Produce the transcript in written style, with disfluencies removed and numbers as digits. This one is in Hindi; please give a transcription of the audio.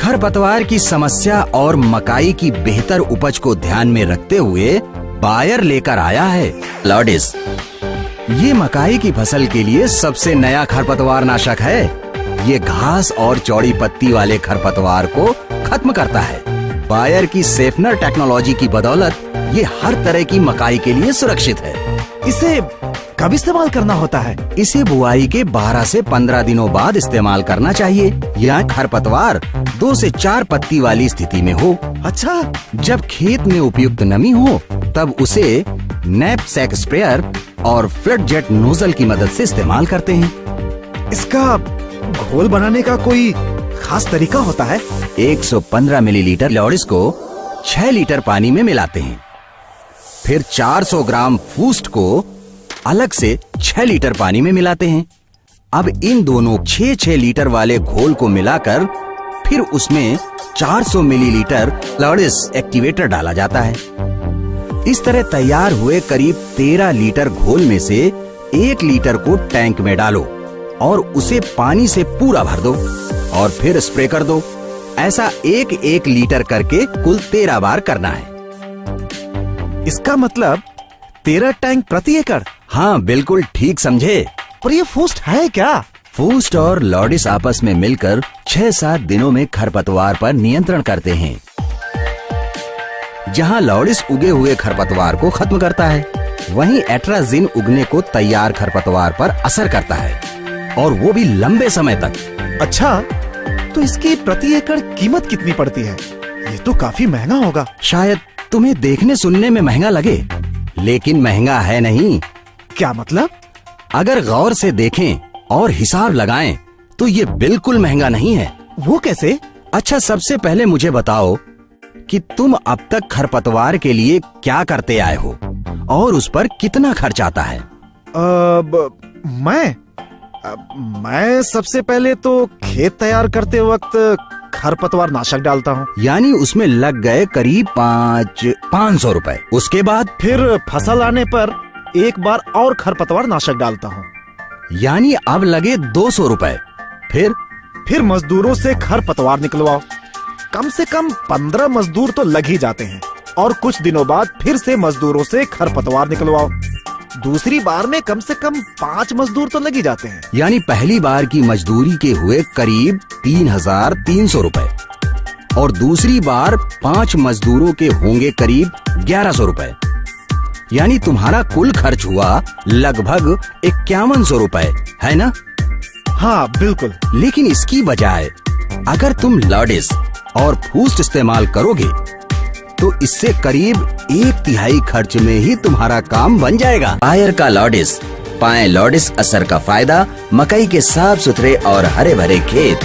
खरपतवार की समस्या और मकाई की बेहतर उपज को ध्यान में रखते हुए बायर लेकर आया है लॉर्डिस। ये मकाई की फसल के लिए सबसे नया खरपतवार नाशक है। ये घास और चौड़ी पत्ती वाले खरपतवार को खत्म करता है। बायर की सेफनर टेक्नोलॉजी की बदौलत ये हर तरह की मकाई के लिए सुरक्षित है। इसे कब इस्तेमाल करना होता है? इसे बुआई के 12 से 15 दिनों बाद इस्तेमाल करना चाहिए। यह खरपतवार 2 से 4 पत्ती वाली स्थिति में हो। अच्छा, जब खेत में उपयुक्त नमी हो तब उसे नैपसैक स्प्रेयर और फ्लड जेट नोजल की मदद से इस्तेमाल करते हैं। इसका घोल बनाने का कोई खास तरीका होता है? 115 मिलीलीटर लॉर्डिस को 6 लीटर पानी में मिलाते हैं। फिर 400 ग्राम फूस्ट को अलग से 6 लीटर पानी में मिलाते हैं। अब इन दोनों 6-6 लीटर वाले घोल को मिलाकर फिर उसमें 400 मिलीलीटर लॉर्डिस एक्टिवेटर डाला जाता है। इस तरह तैयार हुए करीब 13 लीटर घोल में से 1 लीटर को टैंक में डालो और उसे पानी से पूरा भर दो और फिर स्प्रे कर दो। ऐसा 1-1 लीटर करके कुल 13 बार करना है। इसका मतलब 13 टैंक प्रति एकड़? हाँ, बिल्कुल ठीक समझे। पर ये फूस्ट है क्या? फूस्ट और लॉर्डिस आपस में मिलकर 6-7 दिनों में खरपतवार पर नियंत्रण करते हैं। जहाँ लॉर्डिस उगे हुए खरपतवार को खत्म करता है, वहीं एट्राजिन उगने को तैयार खरपतवार पर असर करता है, और वो भी लंबे समय तक। अच्छा, तो इसकी प्रति एकड़ कीमत कितनी पड़ती है? ये तो काफी महंगा होगा। शायद तुम्हें देखने सुनने में महंगा लगे, लेकिन महंगा है नहीं। क्या मतलब? अगर गौर से देखें और हिसाब लगाएं तो ये बिल्कुल महंगा नहीं है। वो कैसे? अच्छा, सबसे पहले मुझे बताओ कि तुम अब तक खरपतवार के लिए क्या करते आए हो और उस पर कितना खर्च आता है? मैं सबसे पहले तो खेत तैयार करते वक्त खरपतवार नाशक डालता हूँ। यानी उसमें लग गए करीब 500 रुपए। उसके बाद फिर फसल आने पर एक बार और खरपतवार नाशक डालता हूँ, यानी अब लगे 200 रुपए। फिर मजदूरों से खरपतवार निकलवाओ। कम से कम 15 मजदूर तो लग ही जाते हैं, और कुछ दिनों बाद फिर से मजदूरों से खरपतवार निकलवाओ। दूसरी बार में कम से कम 5 मजदूर तो लग ही जाते हैं। यानी पहली बार की मजदूरी के हुए करीब 3300 रुपए, और दूसरी बार 5 मजदूरों के होंगे करीब 1100 रुपए। यानी तुम्हारा कुल खर्च हुआ लगभग 5100 रुपए, है ना? हाँ, बिल्कुल। लेकिन इसकी बजाय अगर तुम लॉर्डिस और फूस्ट इस्तेमाल करोगे तो इससे करीब 1/3 खर्च में ही तुम्हारा काम बन जाएगा। बायर का लॉर्डिस। पाएं लॉर्डिस असर का फायदा, मकई के साफ सुथरे और हरे भरे खेत।